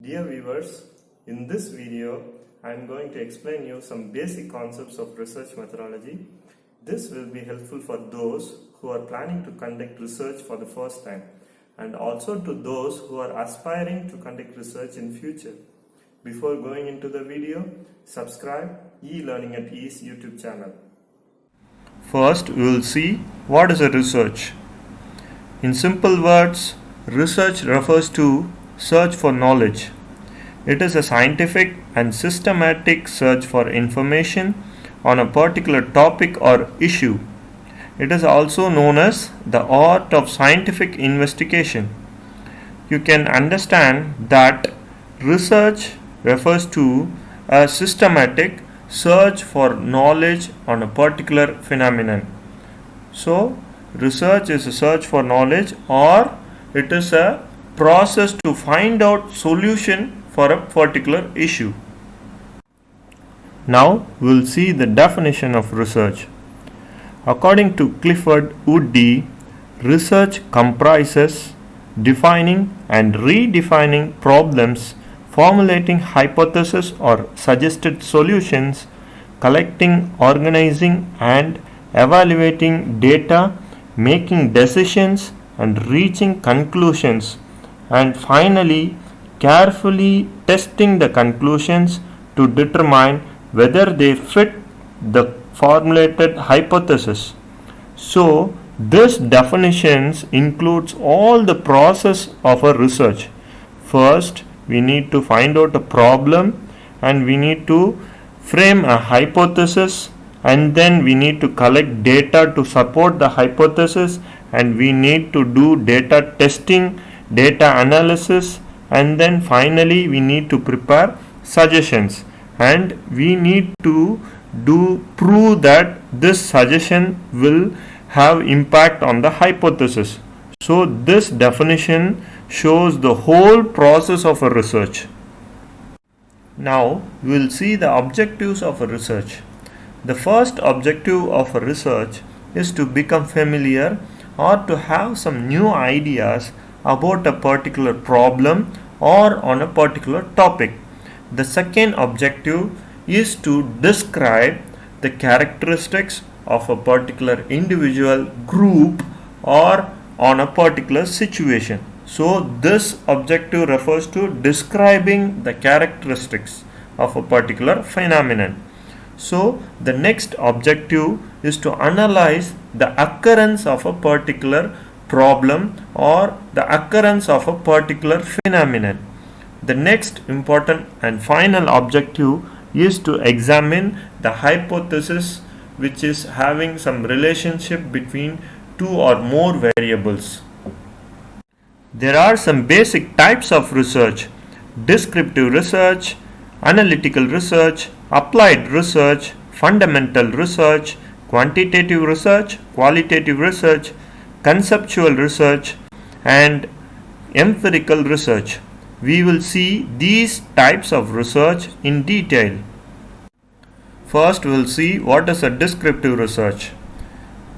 Dear viewers, in this video I am going to explain you some basic concepts of research methodology. This will be helpful for those who are planning to conduct research for the first time and also to those who are aspiring to conduct research in future. Before going into the video, subscribe e-Learning at Ease YouTube channel. First, we will see what is a research. In simple words, research refers to search for knowledge. It is a scientific and systematic search for information on a particular topic or issue. It is also known as the art of scientific investigation. You can understand that research refers to a systematic search for knowledge on a particular phenomenon. So, research is a search for knowledge, or it is a process to find out solution for a particular issue. Now we will see the definition of research. According to Clifford Woody, research comprises defining and redefining problems, formulating hypotheses or suggested solutions, collecting, organizing and evaluating data, making decisions and reaching conclusions, and finally carefully testing the conclusions to determine whether they fit the formulated hypothesis. So, this definitions includes all the process of a research. First, we need to find out a problem and we need to frame a hypothesis, and then we need to collect data to support the hypothesis, and we need to do data testing, data analysis, and then finally we need to prepare suggestions, and we need to prove that this suggestion will have impact on the hypothesis. So this definition shows the whole process of a research. Now we will see the objectives of a research. The first objective of a research is to become familiar or to have some new ideas about a particular problem or on a particular topic. The second objective is to describe the characteristics of a particular individual, group, or on a particular situation. So this objective refers to describing the characteristics of a particular phenomenon. So the next objective is to analyze the occurrence of a particular problem or the occurrence of a particular phenomenon. The next important and final objective is to examine the hypothesis, which is having some relationship between two or more variables. There are some basic types of research: descriptive research, analytical research, applied research, fundamental research, quantitative research, qualitative research, conceptual research, and empirical research. We will see these types of research in detail. First, we will see what is a descriptive research.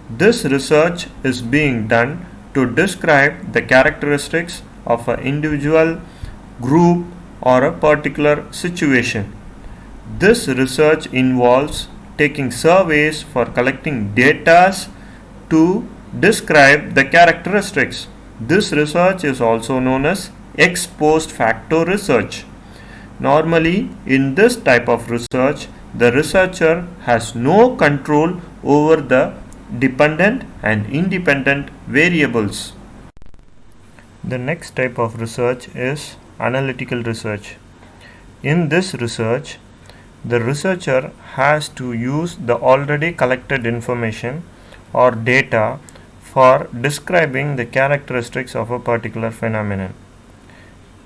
This research is being done to describe the characteristics of an individual, group, or a particular situation. This research involves taking surveys for collecting data to describe the characteristics. This research is also known as ex post facto research. Normally, in this type of research, the researcher has no control over the dependent and independent variables. The next type of research is analytical research. In this research, the researcher has to use the already collected information or data for describing the characteristics of a particular phenomenon.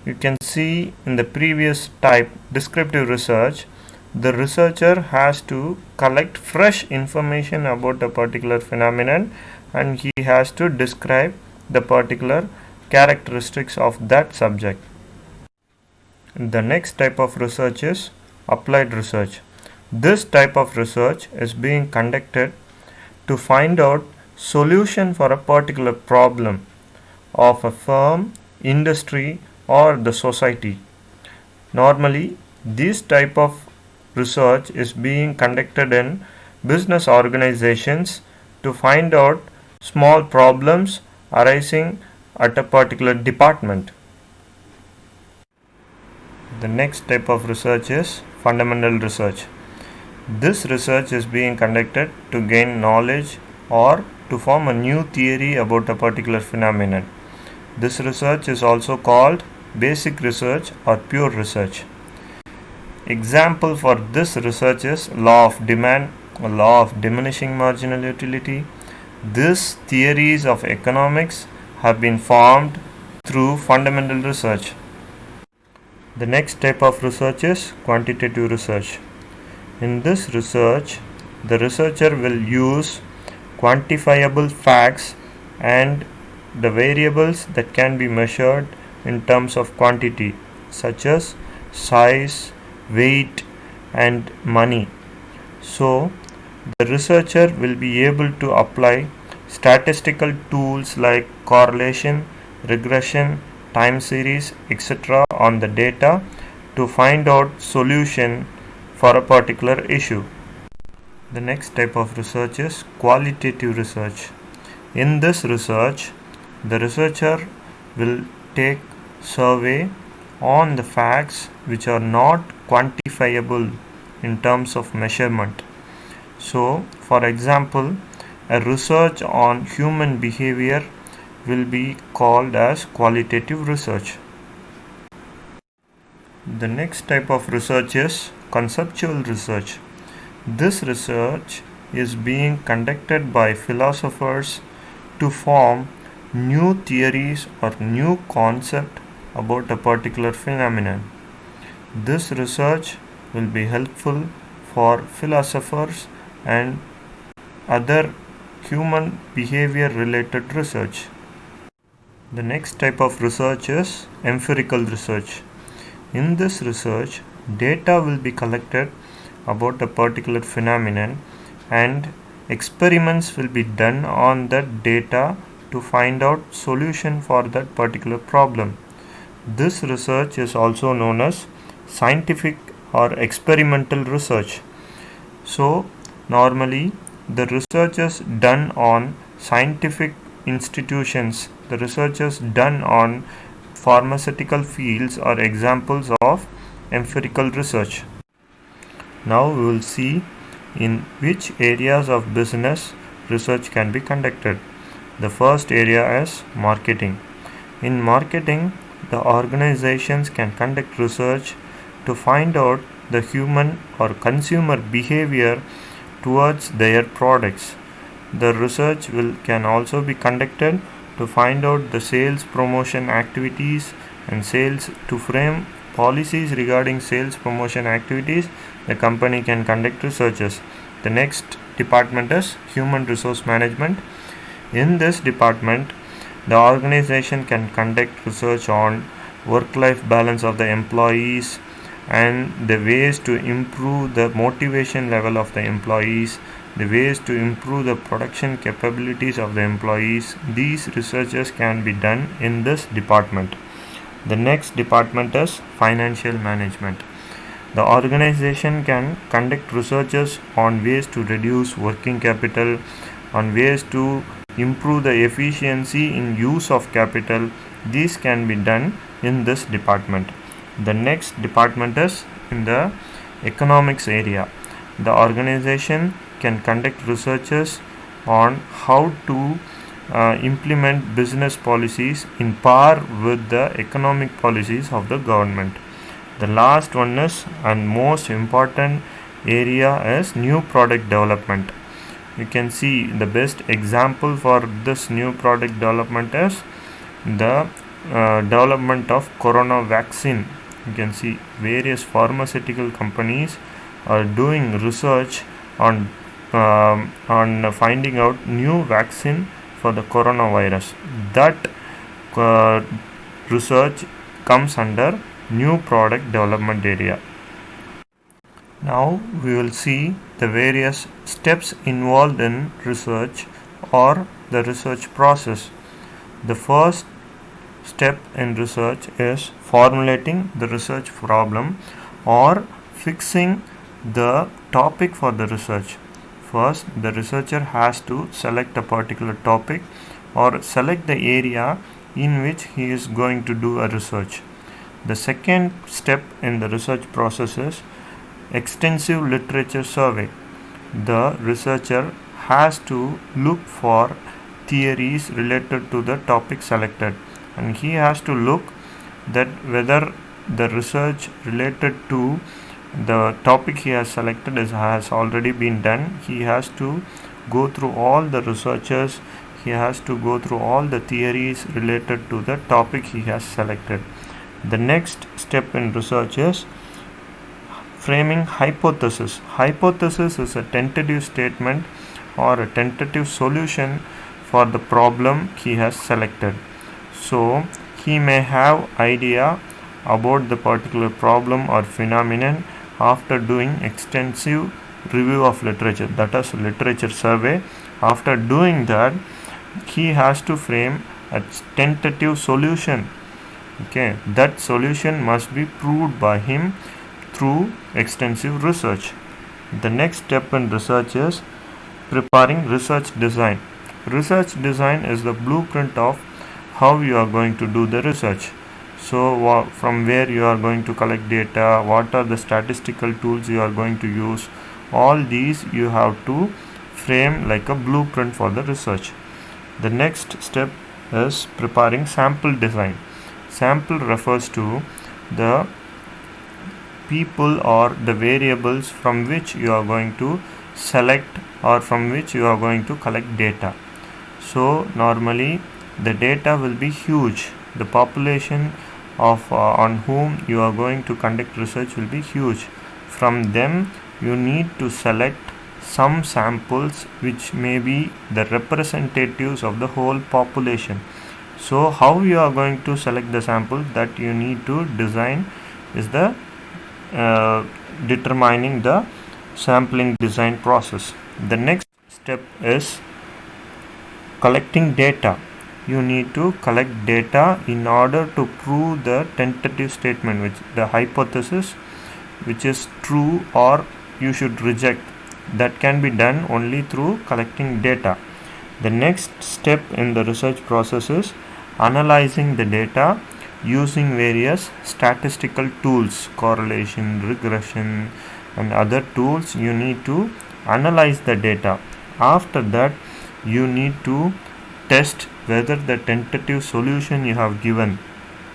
You can see in the previous type, descriptive research, the researcher has to collect fresh information about a particular phenomenon and he has to describe the particular characteristics of that subject. The next type of research is applied research. This type of research is being conducted to find out solution for a particular problem of a firm, industry, or the society. Normally, this type of research is being conducted in business organizations to find out small problems arising at a particular department. The next type of research is fundamental research. This research is being conducted to gain knowledge or to form a new theory about a particular phenomenon. This research is also called basic research or pure research. Example for this research is law of demand or law of diminishing marginal utility. These theories of economics have been formed through fundamental research. The next type of research is quantitative research. In this research, the researcher will use quantifiable facts and the variables that can be measured in terms of quantity, such as size, weight, and money. So, the researcher will be able to apply statistical tools like correlation, regression, time series, etc. on the data to find out solution for a particular issue. The next type of research is qualitative research. In this research, the researcher will take survey on the facts which are not quantifiable in terms of measurement. So, for example, a research on human behavior will be called as qualitative research. The next type of research is conceptual research. This research is being conducted by philosophers to form new theories or new concept about a particular phenomenon. This research will be helpful for philosophers and other human behavior related research. The next type of research is empirical research. In this research, data will be collected about a particular phenomenon and experiments will be done on that data to find out solution for that particular problem. This research is also known as scientific or experimental research. So, normally the research is done on scientific institutions. The research is done on pharmaceutical fields are examples of empirical research. Now we will see in which areas of business research can be conducted. The first area is marketing. In marketing, the organizations can conduct research to find out the human or consumer behavior towards their products. The research can also be conducted to find out the sales promotion activities and sales to frame policies regarding sales promotion activities. The company can conduct researches. The next department is human resource management. In this department, the organization can conduct research on work-life balance of the employees and the ways to improve the motivation level of the employees, the ways to improve the production capabilities of the employees. These researches can be done in this department. The next department is financial management. The organization can conduct researches on ways to reduce working capital, on ways to improve the efficiency in use of capital. These can be done in this department. The next department is in the economics area. The organization can conduct researches on how to implement business policies in par with the economic policies of the government. The last one is and most important area is new product development. You can see the best example for this new product development is the development of corona vaccine. You can see various pharmaceutical companies are doing research on finding out new vaccine for the coronavirus. That research comes under new product development area. Now we will see the various steps involved in research or the research process. The first step in research is formulating the research problem or fixing the topic for the research. First, the researcher has to select a particular topic or select the area in which he is going to do a research. The second step in the research process is extensive literature survey. The researcher has to look for theories related to the topic selected, and he has to look that whether the research related to the topic he has selected has already been done. He has to go through all the researchers, he has to go through all the theories related to the topic he has selected. The next step in research is framing hypothesis. Hypothesis is a tentative statement or a tentative solution for the problem he has selected. So he may have idea about the particular problem or phenomenon after doing extensive review of literature, that is literature survey. After doing that, he has to frame a tentative solution. Okay, that solution must be proved by him through extensive research. The next step in research is preparing research design. Research design is the blueprint of how you are going to do the research. So from where you are going to collect data, what are the statistical tools you are going to use, all these you have to frame like a blueprint for the research. The next step is preparing sample design. Sample refers to the people or the variables from which you are going to select or from which you are going to collect data. So normally the data will be huge. The population of on whom you are going to conduct research will be huge. From them you need to select some samples which may be the representatives of the whole population. So how you are going to select the sample that you need to design is the determining the sampling design process. The next step is collecting data. You need to collect data in order to prove the tentative statement, which the hypothesis, which is true or you should reject. That can be done only through collecting data. The next step in the research process is analyzing the data using various statistical tools, correlation, regression, and other tools. You need to analyze the data. After that, you need to test whether the tentative solution you have given,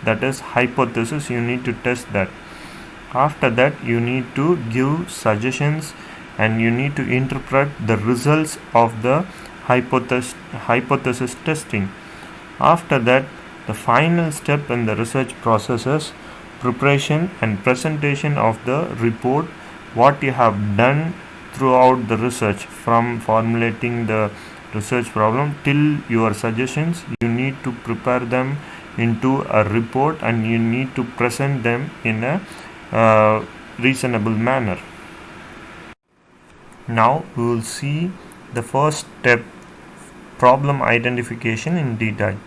that is hypothesis, you need to test that. After that, you need to give suggestions and you need to interpret the results of the hypothesis testing. After that, the final step in the research process is preparation and presentation of the report, what you have done throughout the research, from formulating the research problem till your suggestions. You need to prepare them into a report and you need to present them in a reasonable manner. Now we will see the first step, problem identification, in detail.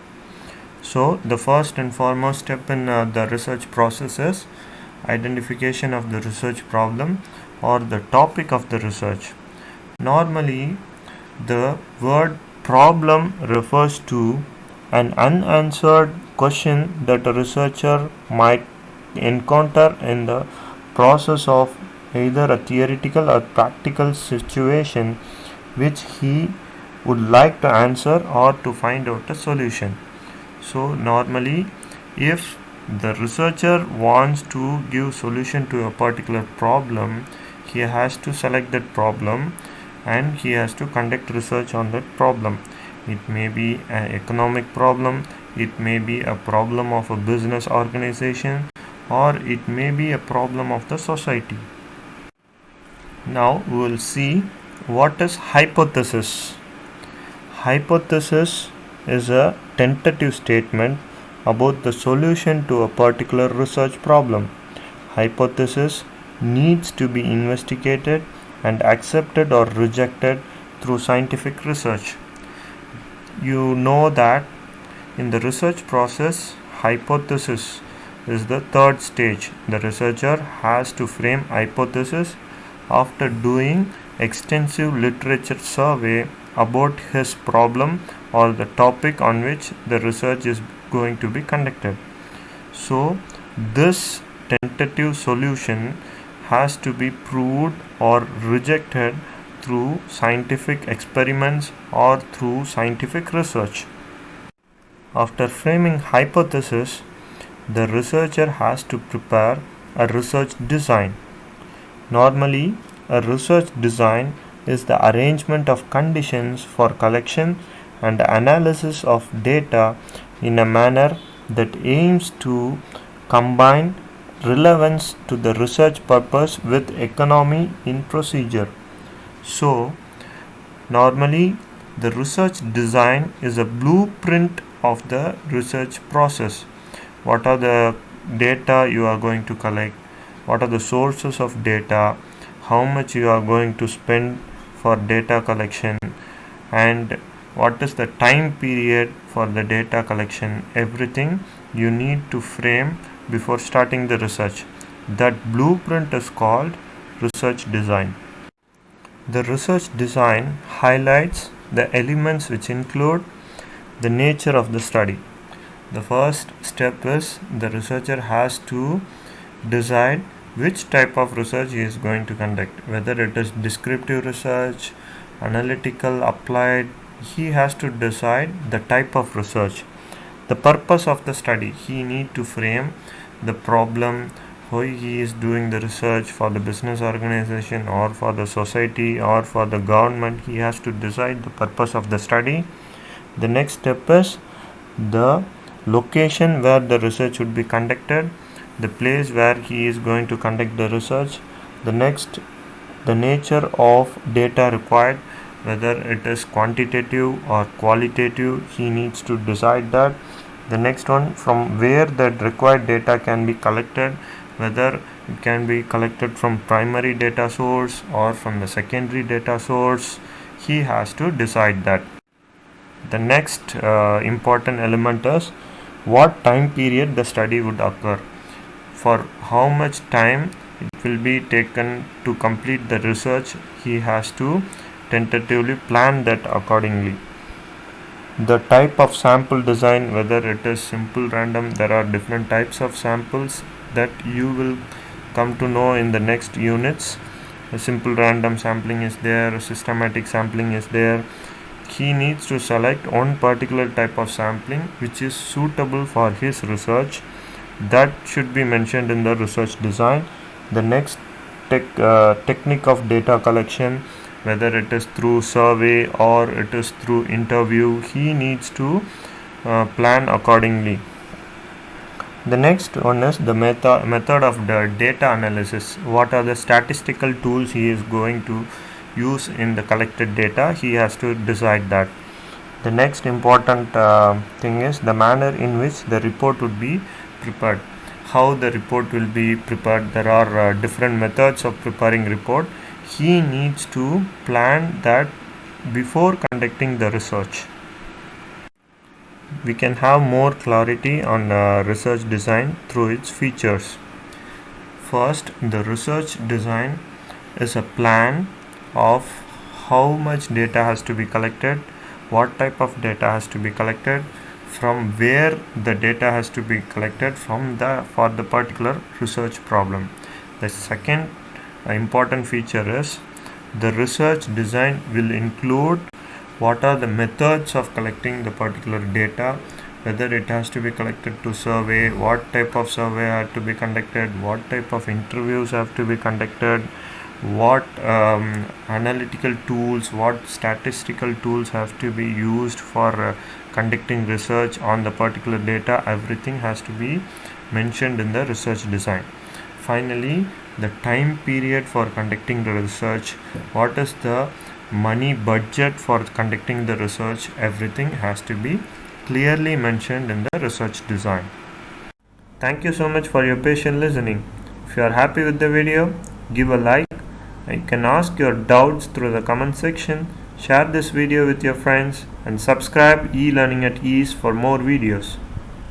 So the first and foremost step in the research process is identification of the research problem or the topic of the research. Normally the word problem refers to an unanswered question that a researcher might encounter in the process of either a theoretical or practical situation which he would like to answer or to find out a solution. So normally if the researcher wants to give solution to a particular problem, he has to select that problem and he has to conduct research on that problem. It may be an economic problem, it may be a problem of a business organization, or it may be a problem of the society. Now we will see what is hypothesis. Hypothesis is a tentative statement about the solution to a particular research problem. Hypothesis needs to be investigated and accepted or rejected through scientific research. You know that in the research process, hypothesis is the third stage. The researcher has to frame hypothesis after doing extensive literature survey about his problem or the topic on which the research is going to be conducted. So this tentative solution has to be proved or rejected through scientific experiments or through scientific research. After framing hypothesis, the researcher has to prepare a research design. Normally, a research design is the arrangement of conditions for collection and analysis of data in a manner that aims to combine relevance to the research purpose with economy in procedure. So, normally the research design is a blueprint of the research process. What are the data you are going to collect? What are the sources of data? How much you are going to spend for data collection? And what is the time period for the data collection? Everything you need to frame before starting the research. That blueprint is called research design. The research design highlights the elements which include the nature of the study. The first step is the researcher has to decide which type of research he is going to conduct, whether it is descriptive research, analytical, applied. He has to decide the type of research. The purpose of the study, he need to frame the problem, why he is doing the research, for the business organization or for the society or for the government. He has to decide the purpose of the study. The next step is the location where the research would be conducted, the place where he is going to conduct the research. The next, the nature of data required, whether it is quantitative or qualitative, he needs to decide that. The next one, from where that required data can be collected, whether it can be collected from primary data source or from the secondary data source, he has to decide that. The next important element is what time period the study would occur, for how much time it will be taken to complete the research. He has to tentatively plan that accordingly. The type of sample design, whether it is simple, random, there are different types of samples that you will come to know in the next units. A simple random sampling is there, systematic sampling is there. He needs to select one particular type of sampling which is suitable for his research. That should be mentioned in the research design. The next technique of data collection, whether it is through survey or it is through interview, he needs to plan accordingly. The next one is the method of the data analysis. What are the statistical tools he is going to use in the collected data? He has to decide that. The next important thing is the manner in which the report would be prepared. How the report will be prepared. There are different methods of preparing report. He needs to plan that before conducting the research. We can have more clarity on research design through its features. First, the research design is a plan of how much data has to be collected, what type of data has to be collected, from where the data has to be collected for the particular research problem. The second important feature is the research design will include what are the methods of collecting the particular data, whether it has to be collected to survey, what type of survey had to be conducted, what type of interviews have to be conducted, what analytical tools, what statistical tools have to be used for conducting research on the particular data. Everything has to be mentioned in the research design. Finally, the time period for conducting the research, what is the money budget for conducting the research, everything has to be clearly mentioned in the research design. Thank you so much for your patient listening. If you are happy with the video, give a like. You can ask your doubts through the comment section, share this video with your friends, and subscribe e-learning at ease for more videos.